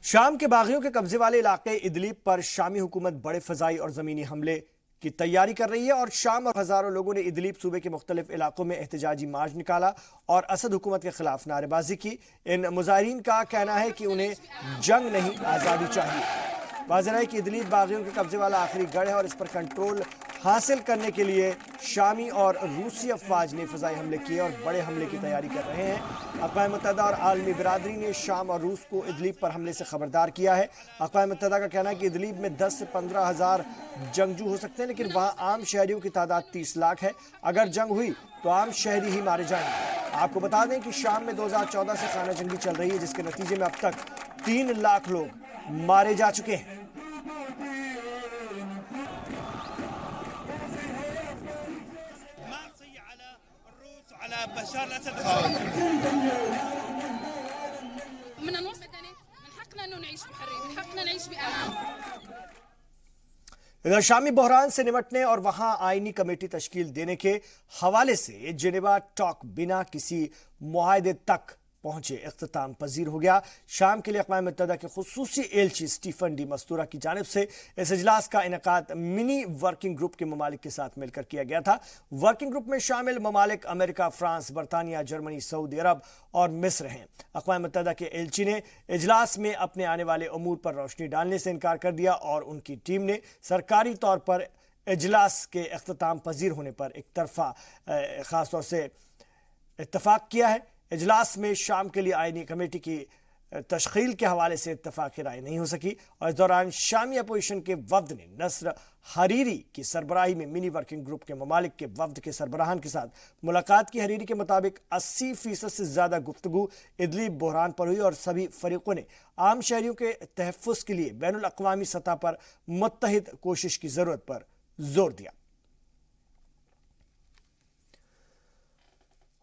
शाम के बागियों के कब्जे वाले इलाके इदलिब पर शामी हुकूमत बड़े फजाई और जमीनी हमले की तैयारी कर रही है और शाम और हजारों लोगों ने इदलिब सूबे के मुख्तलिफ इलाकों में एहतजाजी मार्च निकाला और असद हुकूमत के खिलाफ नारेबाजी की। इन मुजाहिरीन का कहना है कि उन्हें जंग नहीं आज़ादी चाहिए। वाज़ेह है कि इदलिब बागियों के कब्जे वाला आखिरी गढ़ है और इस पर कंट्रोल हासिल करने के लिए शामी और रूसी अफवाज ने फ़ज़ाई हमले किए और बड़े हमले की तैयारी कर रहे हैं। अक़वाम मुत्तहिदा और आलमी बिरादरी ने शाम और रूस को इदलिब पर हमले से खबरदार किया है। अक़वाम मुत्तहिदा का कहना है कि इदलिब में 10 से 15 हज़ार जंगजू हो सकते हैं, लेकिन वहाँ आम शहरियों की तादाद 30 लाख है। अगर जंग हुई तो आम शहरी ही मारे जाएंगे। आपको बता दें कि शाम में 2014 से खाना जंगी चल रही है, जिसके नतीजे में अब तक 3 लाख लोग मारे जा चुके हैं। इधर शामी बहरान से निपटने और वहां आईनी कमेटी तश्कील देने के हवाले से जेनेवा टॉक बिना किसी मुआहदे तक पहुंचे इख्तिताम पजीर हो गया। शाम के लिए अक़वाम मुत्तहिदा के खुसूसी एलची स्टीफन डी मस्तूरा की जानिब से इस इजलास का इनेकाद मिनी वर्किंग ग्रुप के ममालिक के साथ मिलकर किया गया था। वर्किंग ग्रुप में शामिल ममालिक अमेरिका, फ्रांस, बरतानिया, जर्मनी, सऊदी अरब और मिस्र हैं। अक़वाम मुत्तहिदा के एलची ने इजलास में अपने आने वाले अमूर पर रोशनी डालने से इनकार कर दिया और उनकी टीम ने सरकारी तौर पर इजलास के इख्तिताम पजीर होने पर एक तरफा खासतौर से इत्तफाक किया है। इजलास में शाम के लिए आईनी कमेटी की तश्कील के हवाले से इत्तफाक राय नहीं हो सकी और इस दौरान शामी अपोजिशन के वफ्द ने नस्र हरीरी की सरबराही में मिनी वर्किंग ग्रुप के ममालिक के वफ्द के सरबराहान के साथ मुलाकात की। हरीरी के मुताबिक 80% से ज्यादा गुफ्तगू इदलिब बहरान पर हुई और सभी फरीकों ने आम शहरियों के तहफ़्फ़ुज़ के लिए बैनुल अक़वामी सतह पर मुत्तहिद कोशिश की जरूरत पर जोर दिया।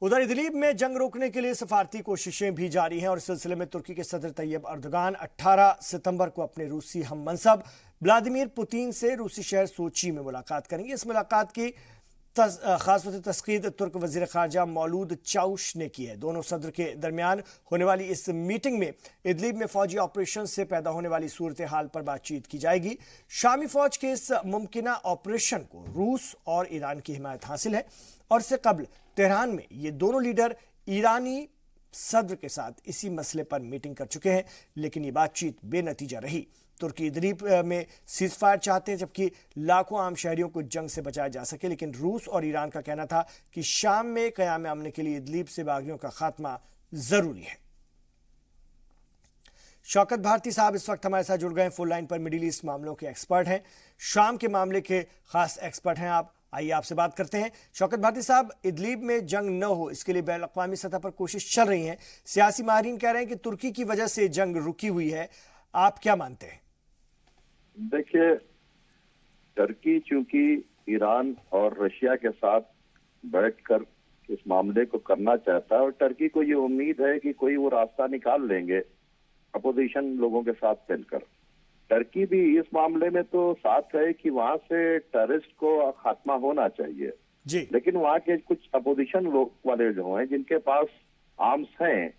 उधर इदलिब में जंग रोकने के लिए सफारती कोशिशें भी जारी हैं और इस सिलसिले में तुर्की के सदर तैयब अर्दोगान 18 सितंबर को अपने रूसी हम मनसब व्लादिमीर पुतिन से रूसी शहर सोची में मुलाकात करेंगे। इस मुलाकात की खास तस्कीद तुर्क वजीर खारजा मौलूद चाउश ने की है। दोनों सदर के दरमियान होने वाली इस मीटिंग में इदलिब में फौजी ऑपरेशन से पैदा होने वाली सूरत हाल पर बातचीत की जाएगी। शामी फौज के इस मुमकिना ऑपरेशन को रूस और ईरान की हिमायत हासिल है और इससे कबल तेहरान में ये दोनों लीडर ईरानी सदर के साथ इसी मसले पर मीटिंग कर चुके हैं, लेकिन ये बातचीत बेनतीजा रही। तुर्की इदलिब में सीज़फायर चाहते हैं जबकि लाखों आम शहरियों को जंग से बचाया जा सके, लेकिन रूस और ईरान का कहना था कि शाम में क़याम अमन के लिए इदलिब से बागियों का खात्मा जरूरी है। शौकत भारती साहब इस वक्त हमारे साथ जुड़ गए, फुल लाइन पर मिडिल ईस्ट मामलों के एक्सपर्ट हैं, शाम के मामले के खास एक्सपर्ट हैं आप। आइए आपसे बात करते हैं। शौकत भारती साहब, इदलिब में जंग न हो इसके लिए बैन अक़वामी सतह पर कोशिश चल रही है। सियासी माहिरीन कह रहे हैं कि तुर्की की वजह से जंग रुकी हुई है, आप क्या मानते हैं? देखिए, टर्की चूंकि ईरान और रशिया के साथ बैठकर इस मामले को करना चाहता है और टर्की को ये उम्मीद है कि कोई वो रास्ता निकाल लेंगे अपोजिशन लोगों के साथ मिलकर। टर्की भी इस मामले में तो साथ है कि वहां से टेररिस्ट को खात्मा होना चाहिए जी, लेकिन वहां के कुछ अपोजिशन लोग वाले जो हैं जिनके पास आर्म्स हैं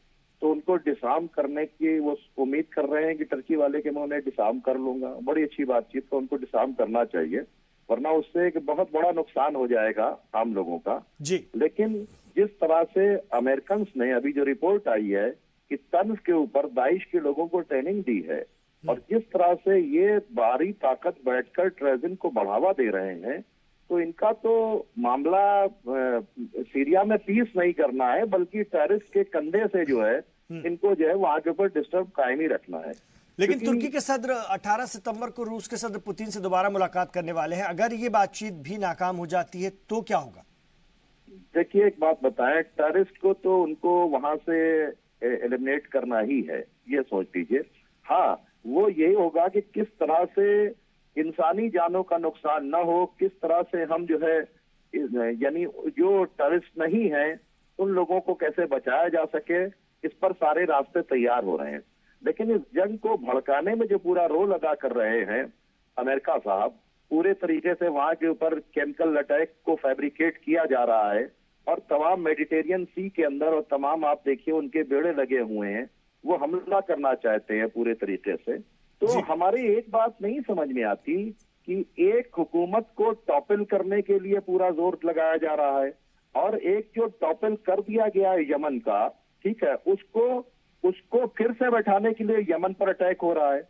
तो उनको डिसआर्म करने की वो उम्मीद कर रहे हैं कि टर्की वाले के मैं उन्हें डिसआर्म कर लूंगा। बड़ी अच्छी बातचीत, तो उनको डिसआर्म करना चाहिए वरना उससे एक बहुत बड़ा नुकसान हो जाएगा आम लोगों का जी। लेकिन जिस तरह से अमेरिकन ने अभी जो रिपोर्ट आई है कि तंज के ऊपर दाइश के लोगों को ट्रेनिंग दी है और जिस तरह से ये बाहरी ताकत बैठकर टेररिज्म को बढ़ावा दे रहे हैं, तो इनका तो मामला सीरिया में पीस नहीं करना है बल्कि टेररिस्ट के कंधे से जो है इनको जो है वहां के ऊपर डिस्टर्ब कायम ही रखना है। लेकिन तुर्की के सदर 18 सितंबर को रूस के सदर पुतिन से दोबारा मुलाकात करने वाले हैं। अगर ये बातचीत भी नाकाम हो जाती है तो क्या होगा? देखिए, एक बात बताएं, टेररिस्ट को तो उनको वहां से एलिमिनेट करना ही है, ये सोच लीजिए। हाँ, वो यही होगा कि किस तरह से इंसानी जानों का नुकसान न हो, किस तरह से हम जो है यानी जो टेररिस्ट नहीं है उन लोगों को कैसे बचाया जा सके, इस पर सारे रास्ते तैयार हो रहे हैं। लेकिन इस जंग को भड़काने में जो पूरा रोल अदा कर रहे हैं अमेरिका साहब, पूरे तरीके से वहां के ऊपर केमिकल अटैक को फैब्रिकेट किया जा रहा है और तमाम मेडिटेरियन सी के अंदर और तमाम आप देखिए उनके बेड़े लगे हुए हैं वो हमला करना चाहते हैं पूरे तरीके से। तो हमारी एक बात नहीं समझ में आती कि एक हुकूमत को टॉपल करने के लिए पूरा जोर लगाया जा रहा है, और एक जो टॉपल कर दिया गया है यमन का, ठीक है, उसको फिर से बैठाने के लिए यमन पर अटैक हो रहा है।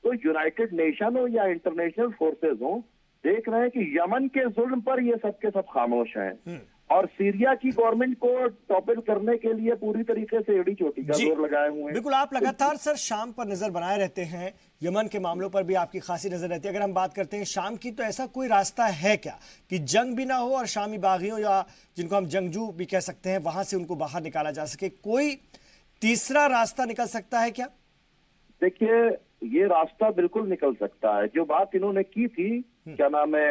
तो यूनाइटेड नेशन हो या इंटरनेशनल फोर्सेज हो, देख रहे हैं कि यमन के जुल्म पर ये सब के सब खामोश हैं, और सीरिया की गवर्नमेंट को टॉपल करने के लिए पूरी तरीके से एड़ी चोटी का जोर लगाए हुए हैं। बिल्कुल, आप लगातार सर शाम पर नजर बनाए रहते हैं, यमन के मामलों पर भी आपकी खासी नजर रहती है। अगर हम बात करते हैं शाम की, तो ऐसा कोई रास्ता है क्या कि जंग भी ना हो और शामी बागियों या जिनको हम जंगजू भी कह सकते हैं वहां से उनको बाहर निकाला जा सके? कोई तीसरा रास्ता निकल सकता है क्या? देखिए, ये रास्ता बिल्कुल निकल सकता है। जो बात इन्होंने की थी, क्या नाम है,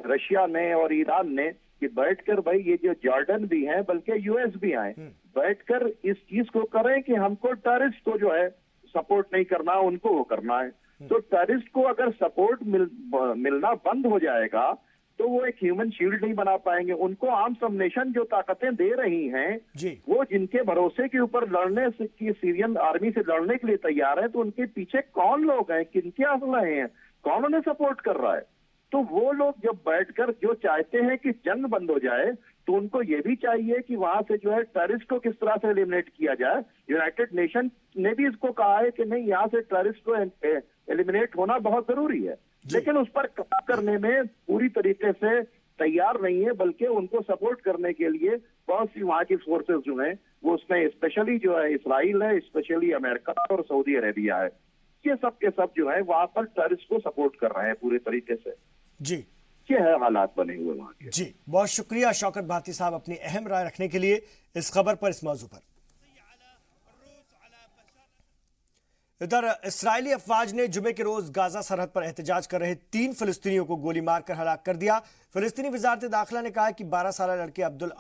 रशिया ने और ईरान ने, कि बैठकर भाई ये जो जॉर्डन भी हैं बल्कि यूएस भी आए, बैठकर इस चीज को करें कि हमको टेररिस्ट को जो है सपोर्ट नहीं करना, उनको वो करना है। तो टेररिस्ट को अगर सपोर्ट मिलना बंद हो जाएगा तो वो एक ह्यूमन शील्ड नहीं बना पाएंगे। उनको आर्म्स ऑफ नेशन जो ताकतें दे रही हैं, वो जिनके भरोसे के ऊपर लड़ने से, की सीरियन आर्मी से लड़ने के लिए तैयार है, तो उनके पीछे कौन लोग हैं, किनके असला हैं, कौन उन्हें सपोर्ट कर रहा है? तो वो लोग जब बैठकर जो चाहते हैं कि जंग बंद हो जाए, तो उनको ये भी चाहिए कि वहां से जो है टेररिस्ट को किस तरह से एलिमिनेट किया जाए। यूनाइटेड नेशन ने भी इसको कहा है कि नहीं, यहाँ से टेररिस्ट को एलिमिनेट होना बहुत जरूरी है, लेकिन उस पर काम करने में पूरी तरीके से तैयार नहीं है, बल्कि उनको सपोर्ट करने के लिए बहुत सी वहां की फोर्सेस जो हैं, वो उसमें स्पेशली जो है इसराइल है, स्पेशली अमेरिका और सऊदी अरेबिया है, ये सब के सब जो है वहां पर टेररिस्ट को सपोर्ट कर रहे हैं पूरे तरीके से। जी, ये है हालात बने हुए वहां के। जी, बहुत शुक्रिया शौकत भाती साहब अपनी अहम राय रखने के लिए इस खबर पर, इस मौजू पर। इधर इस्राएली अफवाज ने जुमे के रोज गाजा सरहद पर एहतजाज कर रहे 3 फिलिस्तीनियों को गोली मारकर हलाक कर दिया। फिलिस्तीनी वजारत दाखिला ने कहा कि 12 साल लड़के अब्दुल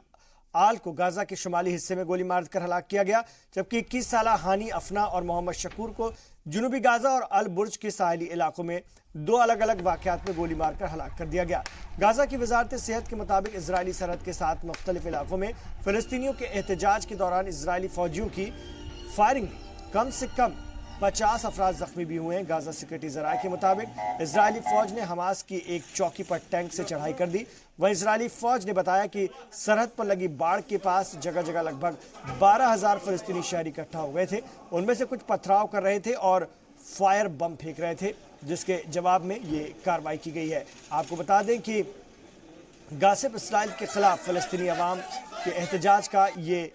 आल को गाजा के शुमाली हिस्से में गोली मारकर हलाक किया गया, जबकि 21 साल हानी अफना और मोहम्मद शकूर को जुनूबी गाजा और अल बुर्ज के साहिली इलाकों में 2 अलग अलग वाकयात में गोली मारकर हलाक कर दिया गया। गाजा की वजारत सेहत के मुताबिक इजरायली सरहद के 7 मुख्तलिफ इलाकों में फिलिस्तीनियों के एहतजाज के दौरान इजरायली फौजियों की फायरिंग में कम से कम 50 अफराद जख्मी भी हुए हैं। गाजा सिक्योरिटी जराये के मुताबिक इजरायली फौज ने हमास की एक चौकी पर टैंक से चढ़ाई कर दी। वहीं इजरायली फौज ने बताया कि सरहद पर लगी बाढ़ के पास जगह जगह लगभग 12,000 फिलिस्तीनी शहरी इकट्ठा हो गए थे। उनमें से कुछ पथराव कर रहे थे और फायर बम फेंक रहे थे, जिसके जवाब में ये कार्रवाई की गई है। आपको बता दें कि गासिब इसराइल के खिलाफ फिलिस्तीनी अवाम के एहतजाज का ये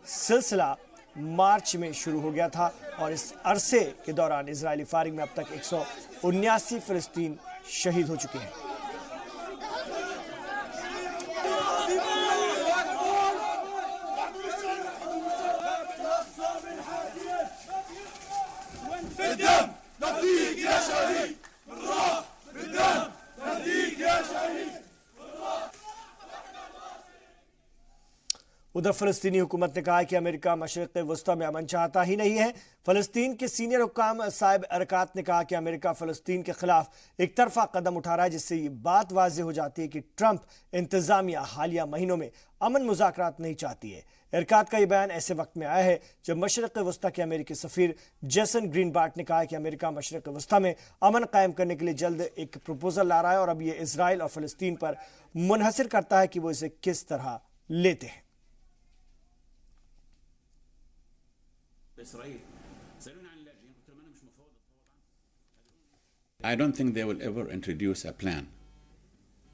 सिलसिला मार्च में शुरू हो गया था, और इस अरसे के दौरान इजरायली फायरिंग में अब तक 179 फिलिस्तीन शहीद हो चुके हैं। उधर फिलिस्तीनी हुकूमत ने कहा है कि अमेरिका मशरिक़ वस्ता में अमन चाहता ही नहीं है। फिलिस्तीन के सीनियर हुक्काम साहिब अरकात ने कहा कि अमेरिका फिलिस्तीन के खिलाफ एक तरफा कदम उठा रहा है, जिससे ये बात वाज़ेह हो जाती है कि ट्रंप इंतजामिया हालिया महीनों में अमन मुज़ाकरात नहीं चाहती है। अरकात का यह बयान ऐसे वक्त में आया है जब मशरिक़ वस्ता के अमेरिकी सफ़ीर जेसन ग्रीनबार्ट ने कहा कि अमेरिका मशरिक़ वस्ता में अमन कायम करने के लिए जल्द एक प्रपोजल ला रहा है, और अब ये इसराइल और फिलिस्तीन पर मुनहसर करता है कि वो इसे किस तरह लेते हैं। I don't think they will ever introduce a plan,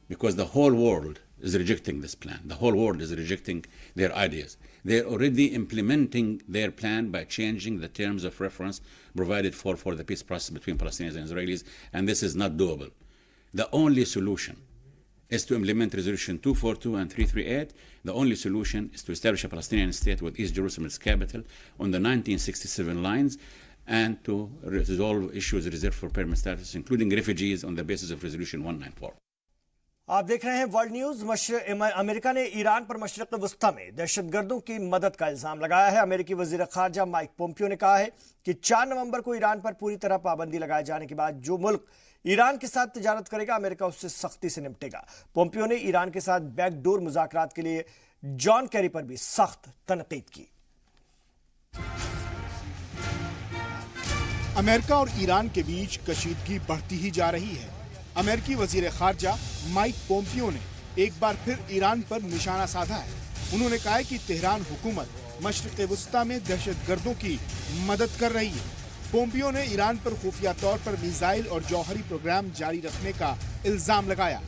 because the whole world is rejecting this plan. The whole world is rejecting their ideas. They're already implementing their plan by changing the terms of reference provided for the peace process between Palestinians and Israelis, and this is not doable. The only solution is to implement Resolution 242 and 338. The only solution is to establish a Palestinian state with East Jerusalem as capital on the 1967 lines, and to resolve issues reserved for permanent status, including refugees, on the basis of Resolution 194. आप देख रहे हैं world news. America ने Iran पर मशरिक़ वस्ता में दहशतगर्दों की मदद का इल्जाम लगाया है। अमेरिकी वजीर खारजा माइक पोम्पियो ने कहा है कि 4 नवंबर को ईरान पर पूरी तरह पाबंदी लगाए जाने के बाद जो मुल्क ईरान के साथ तिजारत करेगा, अमेरिका उससे सख्ती से निपटेगा। पोम्पियो ने ईरान के साथ बैकडोर मुज़ाकरात के लिए जॉन कैरी पर भी सख्त तनकीद की। अमेरिका और ईरान के बीच कशीदगी बढ़ती ही जा रही है। अमेरिकी वजीर खारजा माइक पोम्पियो ने एक बार फिर ईरान पर निशाना साधा है। उन्होंने कहा है कि तेहरान हुकूमत मशरिक़ वुस्ता में दहशतगर्दों की मदद कर रही है। पोम्पियो ने ईरान पर खुफिया तौर पर मिसाइल और जौहरी प्रोग्राम जारी रखने का इल्जाम लगाया।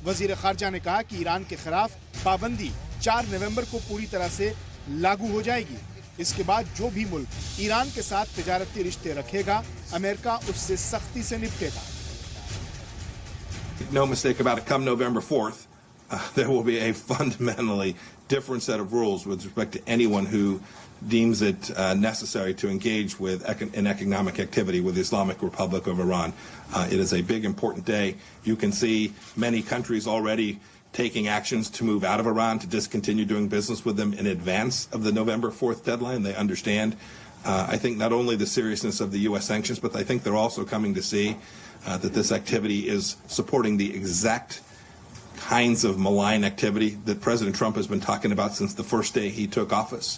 वजीर खारजा ने कहा कि ईरान के खिलाफ पाबंदी 4 नवंबर को पूरी तरह से लागू हो जाएगी। इसके बाद जो भी मुल्क ईरान के साथ तिजारती रिश्ते रखेगा, अमेरिका उससे सख्ती से निपटेगा। No mistake about it, come November 4th, there will be a fundamentally different set of rules with respect to anyone who deems it necessary to engage with in economic activity with the Islamic Republic of Iran. It is a big, important day. You can see many countries already taking actions to move out of Iran, to discontinue doing business with them in advance of the November 4th deadline. They understand, I think, not only the seriousness of the U.S. sanctions, but I think they're also coming to see that this activity is supporting the exact kinds of malign activity that President Trump has been talking about since the first day he took office.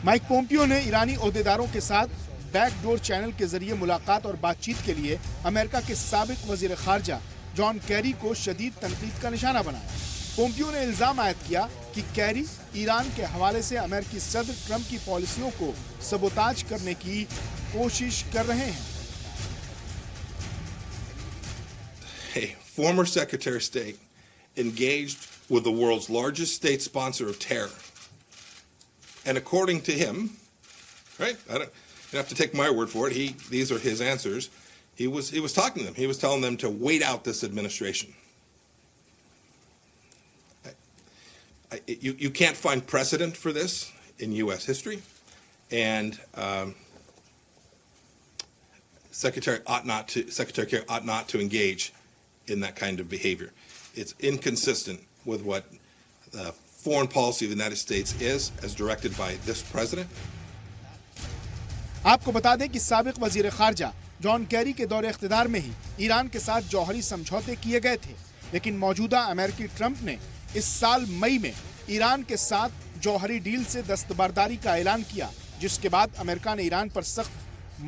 Mike Pompeo ने ईरानी ओहदेदारों के साथ backdoor channel के जरिए मुलाकात और बातचीत के लिए अमेरिका के साबिक वजीर खारजा जॉन कैरी को शदीद तनकीद का निशाना बनाया। पोम्पियो ने इल्जाम आयद किया कि कैरी ईरान के हवाले से अमेरिकी सदर ट्रंप की पॉलिसियों को सबोताज करने की कोशिश कर रहे हैं। A former Secretary of State engaged with the world's largest state sponsor of terror. And according to him, right? You don't have to take my word for it. These are his answers. He was talking to them. He was telling them to wait out this administration. You can't find precedent for this in U.S. history, and Secretary Kerry ought not to engage in that kind of behavior. It's inconsistent with what the foreign policy of the United States is, as directed by this president. आपको बता दें कि साबिक वजीर खारजा John Kerry के दौरे इख्तिदार में ही Iran के साथ जौहरी समझौते किए गए थे, लेकिन मौजूदा अमेरिकी ट्रंप ने इस साल मई में ईरान के साथ जौहरी डील से दस्तबरदारी का ऐलान किया, जिसके बाद अमेरिका ने ईरान पर सख्त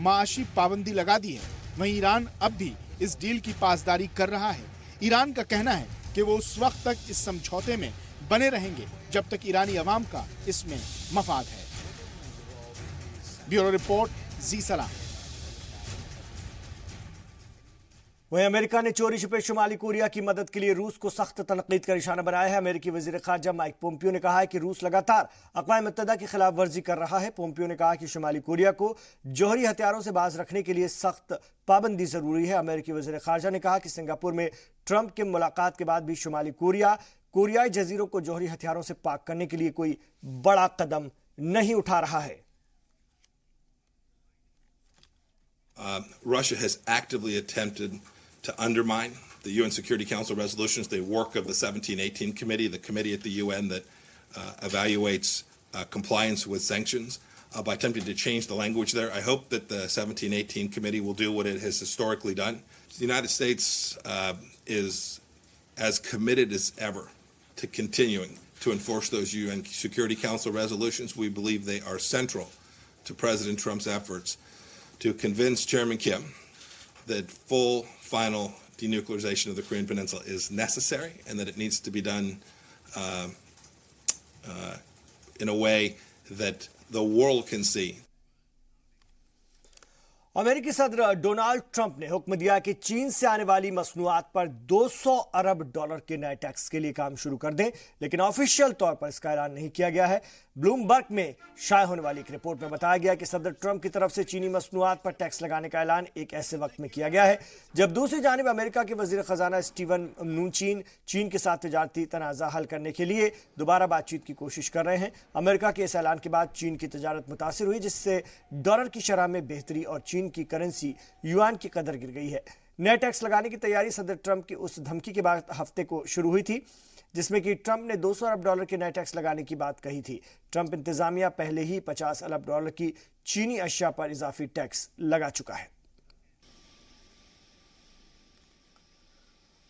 माशी पाबंदी लगा दी है। वहीं ईरान अब भी इस डील की पासदारी कर रहा है। ईरान का कहना है कि वो उस वक्त तक इस समझौते में बने रहेंगे जब तक ईरानी अवाम का इसमें मफाद है। ब्यूरो रिपोर्ट, जी सलाम। वहीं अमेरिका ने चोरी छिपे शुमाली कोरिया की मदद के लिए रूस को सख्त तनकीद का निशाना बनाया है। अमेरिकी वजीर खारजा माइक पोम्पियो ने कहा है कि रूस लगातार अक़वाम मुत्तहिदा की खिलाफ वर्जी कर रहा है। पोम्पियो ने कहा कि शुमाली कोरिया को जौहरी हथियारों से बाज रखने के लिए सख्त पाबंदी जरूरी है। अमेरिकी वजीर खारजा ने कहा कि सिंगापुर में ट्रंप की मुलाकात के बाद भी शुमाली कोरियाई जजीरों को जौहरी हथियारों से पाक करने के लिए कोई बड़ा कदम नहीं उठा रहा है। Russia has actively attempted to undermine the UN Security Council resolutions, the work of the 1718 committee, the committee at the UN that evaluates compliance with sanctions, by attempting to change the language there. I hope that the 1718 committee will do what it has historically done. The United States is as committed as ever to continuing to enforce those UN Security Council resolutions. We believe they are central to President Trump's efforts to convince Chairman Kim that full, final denuclearization of the Korean Peninsula is necessary and that it needs to be done in a way that the world can see. अमेरिकी सदर Donald Trump ने हुक्म दिया कि चीन से आने वाली मसनूआत पर 200 अरब डॉलर के नए टैक्स के लिए काम शुरू कर दें, लेकिन ऑफिशियल तौर पर इसका ऐलान नहीं किया गया है। ब्लूमबर्ग में शाया होने वाली एक रिपोर्ट में बताया गया कि सदर ट्रंप की तरफ से चीनी मसनूआत पर टैक्स लगाने का ऐलान एक ऐसे वक्त में किया गया है जब दूसरी जानिब अमेरिका के वजीर खजाना स्टीवन म्नुचिन चीन के साथ तिजारती तनाज़ा हल करने के लिए दोबारा बातचीत की कोशिश कर रहे हैं। अमेरिका के इस ऐलान के बाद चीन की तिजारत मुतासिर हुई, जिससे डॉलर की शरह में बेहतरी और चीन की करेंसी युआन की कदर गिर गई है। नए टैक्स लगाने की तैयारी सदर ट्रंप की उस धमकी के बाद हफ्ते को शुरू हुई थी जिसमें कि ट्रंप ने 200 अरब डॉलर के नए टैक्स लगाने की बात कही थी। ट्रंप इंतजामिया पहले ही 50 अरब डॉलर की चीनी अशिया पर इजाफी टैक्स लगा चुका है।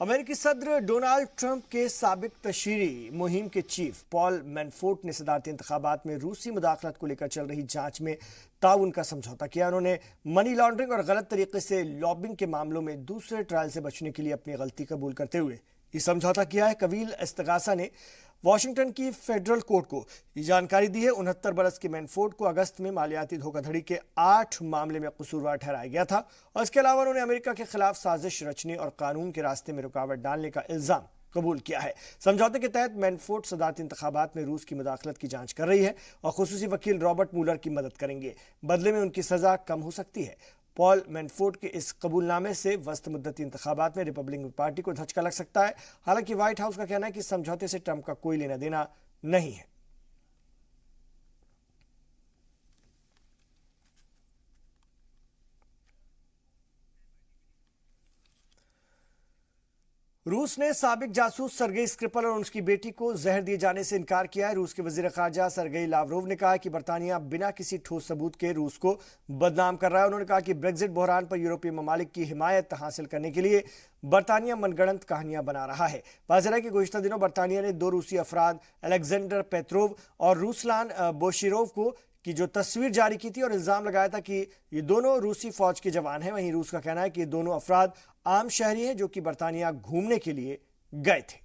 अमेरिकी सदर डोनाल्ड ट्रंप के साबिक तशरीरी मुहिम के चीफ पॉल मैनफोर्ट ने सदारती इंतखाबात में रूसी मुदाखलत को लेकर चल रही जांच में ताउन का समझौता किया। उन्होंने मनी लॉन्ड्रिंग और गलत तरीके से लॉबिंग के मामलों में दूसरे ट्रायल से बचने के लिए अपनी गलती कबूल करते हुए ये समझौता किया है। कबील इस्तगासा ने वॉशिंगटन की फेडरल कोर्ट को ये जानकारी दी है। 69 बरस के मैनफोर्ड को अगस्त में मालियाती धोखाधड़ी के 8 मामले में कसूरवार ठहराया गया था और इसके अलावा उन्होंने अमेरिका के खिलाफ साजिश रचने और कानून के रास्ते में रुकावट डालने का इल्जाम कबूल किया है। समझौते के तहत मैनफोर्ड सदारती इंतखाबात में रूस की मुदाखलत की जांच कर रही है और खुसूसी वकील रॉबर्ट मूलर की मदद करेंगे। बदले में उनकी सजा कम हो सकती है। पॉल मैनफोर्ड के इस कबूलनामे से वस्त मुद्दती इंतखाबात में रिपब्लिकन पार्टी को धचका लग सकता है। हालांकि व्हाइट हाउस का कहना है कि समझौते से ट्रंप का कोई लेना देना नहीं है। रूस ने साबिक जासूस सरगेई स्क्रिपल और उसकी बेटी को जहर दिए जाने से इनकार किया है। रूस के वजीर खारजा सरगेई लावरोव ने कहा कि बरतानिया बिना किसी ठोस सबूत के रूस को बदनाम कर रहा है। उन्होंने कहा कि ब्रेक्जिट बहरान पर यूरोपीय ममालिक की हिमायत हासिल करने के लिए बरतानिया मनगढ़ंत कहानियां बना रहा है। वाज़ेह है कि गुज़िश्ता दिनों बरतानिया ने 2 रूसी अफराद अलेक्जेंडर पेत्रोव और रूसलान बोशिरोव को की जो तस्वीर जारी की थी और इल्जाम लगाया था कि ये दोनों रूसी फौज के जवान हैं। वहीं रूस का कहना है कि ये दोनों अफराद आम शहरी हैं जो कि बरतानिया घूमने के लिए गए थे।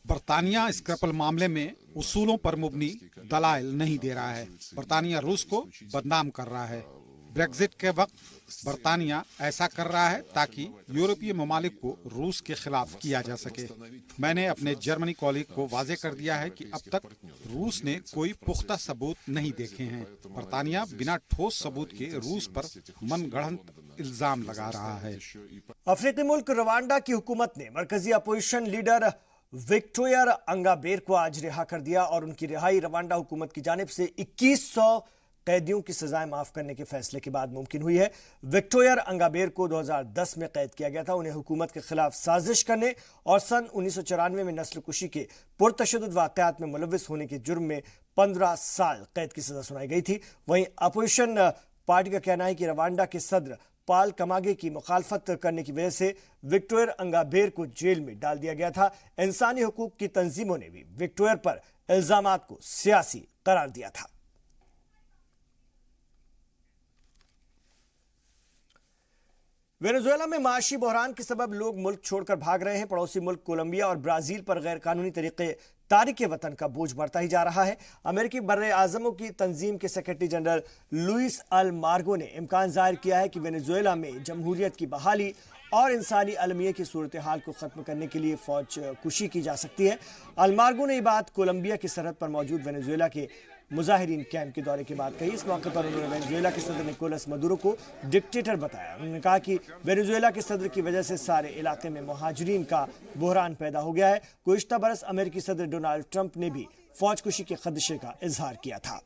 बरतानिया स्क्रैपल मामले में उसूलों पर मुबनी दलाइल नहीं दे रहा है। बरतानिया रूस को बदनाम कर रहा है। ब्रेक्जिट के वक्त बरतानिया ऐसा कर रहा है ताकि यूरोपीय ममालिक को रूस के खिलाफ किया जा सके। मैंने अपने जर्मनी कॉलीग को वाजे कर दिया है कि अब तक रूस ने कोई पुख्ता सबूत नहीं देखे हैं। बरतानिया बिना ठोस सबूत के रूस पर मनगढ़ंत इल्जाम लगा रहा है। अफ्रीकी मुल्क रवांडा की हुकूमत ने मरकजी अपोजिशन लीडर विक्टोयर अंगाबेर को आज रिहा कर दिया और उनकी रिहाई रवांडा हुकूमत की जानिब से 2100 कैदियों की सजाएं माफ करने के फैसले के बाद मुमकिन हुई है। विक्टोयर अंगाबेर को 2010 में कैद किया गया था। उन्हें हुकूमत के खिलाफ साजिश करने और सन 1994 में नस्ल कुशी के पुरतशद्दुद वाक़यात में मुलव्विस होने के जुर्म में 15 साल कैद की सजा सुनाई गई थी। वहीं अपोजिशन पार्टी का कहना है कि रवांडा के सदर पाल कमागे की मुखालफत करने की वजह से विक्टोयर अंगाबेर को जेल में डाल दिया गया था। इंसानी हुकूक की तंजीमों ने भी विक्टोयर पर इल्जामात को सियासी करार दिया था। वेनेजुएला में माशी बहरान के सबब लोग मुल्क छोड़कर भाग रहे हैं। पड़ोसी मुल्क कोलंबिया और ब्राजील पर गैर कानूनी तरीके तारिक वतन का बोझ बढ़ता ही जा रहा है। अमेरिकी बर्रे आजमों की तंजीम के सेक्रेटरी जनरल लुइस अल मार्गो ने इम्कान जाहिर किया है कि वेनेजुएला में जमहूरियत की बहाली और इंसानी अलमिया की सूरत हाल को ख़त्म करने के लिए फौज कुशी की जा सकती है। अल मार्गो ने ये बात कोलंबिया की सरहद पर मौजूद वेनेजुएला के मुजाहिरीन कैंप के दौरे के बाद कही। इस मौके पर उन्होंने वेनेजुएला के सदर निकोलस मदुरो को डिक्टेटर बताया। उन्होंने कहा कि वेनेजुएला के सदर की वजह से सारे इलाके में मुहाजिरीन का बहरान पैदा हो गया है। गुज़िश्ता बरस अमेरिकी सदर डोनाल्ड ट्रंप ने भी फौज कुशी के खदशे का इजहार किया था।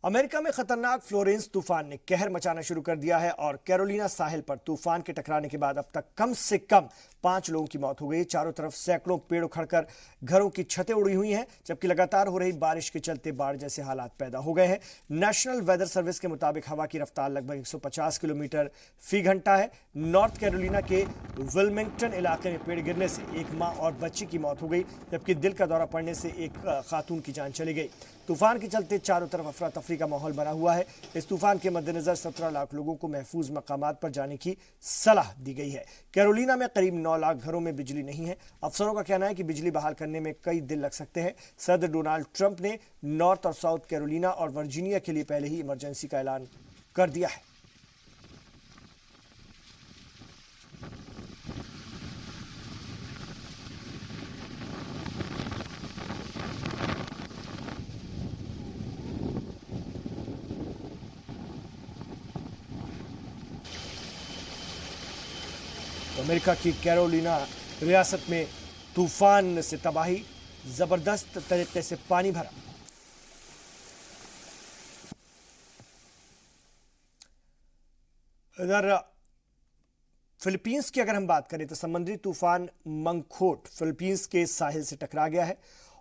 अमेरिका में खतरनाक फ्लोरेंस तूफान ने कहर मचाना शुरू कर दिया है और कैरोलिना साहिल पर तूफान के टकराने के बाद अब तक कम से कम 5 लोगों की मौत हो गई। चारों तरफ सैकड़ों पेड़ उखड़कर घरों की छतें उड़ी हुई हैं, जबकि लगातार हो रही बारिश के चलते बाढ़ जैसे हालात पैदा हो गए हैं। नेशनल वेदर सर्विस के मुताबिक हवा की रफ्तार लगभग 150 किलोमीटर फी घंटा है। नॉर्थ कैरोलिना के विल्मिंगटन इलाके में पेड़ गिरने से एक मां और बच्ची की मौत हो गई, जबकि दिल का दौरा पड़ने से एक खातून की जान चली गई। तूफान के चलते चारों तरफ अफरा तफरी का माहौल बना हुआ है। इस तूफान के मद्देनजर 17 लाख लोगों को महफूज मकामात पर जाने की सलाह दी गई है। कैरोलिना में करीब 9 लाख घरों में बिजली नहीं है। अफसरों का कहना है कि बिजली बहाल करने में कई दिन लग सकते हैं। सदर डोनाल्ड ट्रंप ने नॉर्थ और साउथ कैरोलिना और वर्जीनिया के लिए पहले ही इमरजेंसी का ऐलान कर दिया है। अमेरिका की कैरोलिना रियासत में तूफान से तबाही, जबरदस्त तरीके से पानी भरा। इधर फिलीपींस की अगर हम बात करें तो समुद्री तूफान मंगखोट फिलीपींस के साहिल से टकरा गया है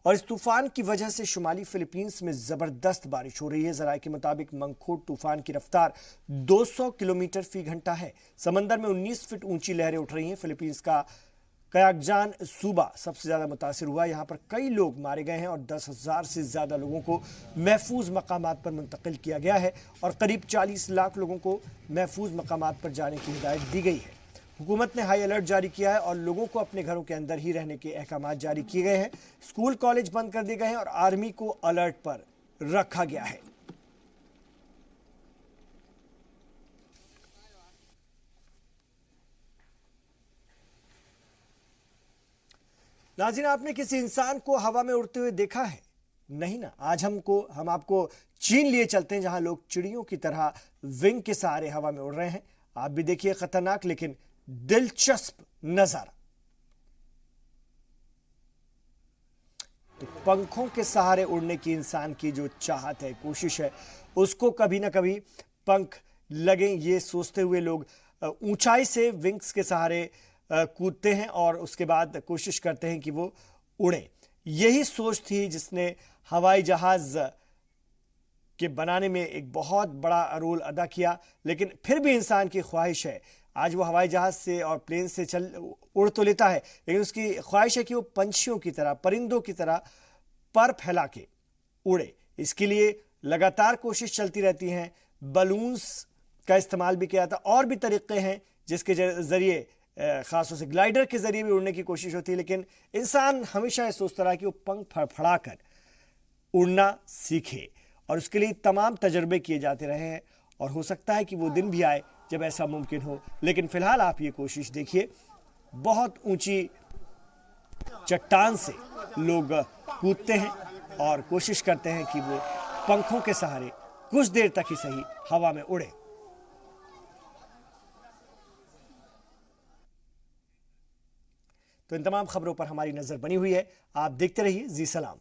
और इस तूफान की वजह से शुमाली फिलीपींस में जबरदस्त बारिश हो रही है। जराये के मुताबिक मंगखोट तूफान की रफ्तार 200 किलोमीटर फी घंटा है। समंदर में 19 फीट ऊंची लहरें उठ रही हैं। फिलीपींस का कयाकजान सूबा सबसे ज्यादा मुतासिर हुआ। यहां पर कई लोग मारे गए हैं और 10,000 से ज्यादा लोगों को महफूज मकामात पर मुंतकिल किया गया है और करीब 40 लाख लोगों को महफूज मकामात पर जाने की हिदायत दी गई है। हुकूमत ने हाई अलर्ट जारी किया है और लोगों को अपने घरों के अंदर ही रहने के अहकाम जारी किए गए हैं। स्कूल कॉलेज बंद कर दिए गए हैं और आर्मी को अलर्ट पर रखा गया है। नाज़रीन, आपने किसी इंसान को हवा में उड़ते हुए देखा है? नहीं ना। आज हम आपको चीन लिए चलते हैं, जहां लोग चिड़ियों की तरह विंग के सहारे हवा में उड़ रहे हैं। आप भी देखिए खतरनाक लेकिन दिलचस्प नजारा। तो पंखों के सहारे उड़ने की इंसान की जो चाहत है, कोशिश है, उसको कभी ना कभी पंख लगे, ये सोचते हुए लोग ऊंचाई से विंग्स के सहारे कूदते हैं और उसके बाद कोशिश करते हैं कि वो उड़े। यही सोच थी जिसने हवाई जहाज के बनाने में एक बहुत बड़ा रोल अदा किया। लेकिन फिर भी इंसान की ख्वाहिश है, आज वो हवाई जहाज से और प्लेन से उड़ तो लेता है, लेकिन उसकी ख्वाहिश है कि वो पंछियों की तरह, परिंदों की तरह पर फैला के उड़े। इसके लिए लगातार कोशिश चलती रहती है। बलून्स का इस्तेमाल भी किया था, और भी तरीके हैं जिसके जरिए खासतौर से ग्लाइडर के जरिए भी उड़ने की कोशिश होती है। लेकिन इंसान हमेशा ये सोचता रहा कि वो पंख फड़फड़ाकर उड़ना सीखे और उसके लिए तमाम तजर्बे किए जाते रहे हैं। और हो सकता है कि वो दिन भी आए जब ऐसा मुमकिन हो। लेकिन फिलहाल आप ये कोशिश देखिए, बहुत ऊंची चट्टान से लोग कूदते हैं और कोशिश करते हैं कि वो पंखों के सहारे कुछ देर तक ही सही हवा में उड़े। तो इन तमाम खबरों पर हमारी नजर बनी हुई है। आप देखते रहिए जी सलाम।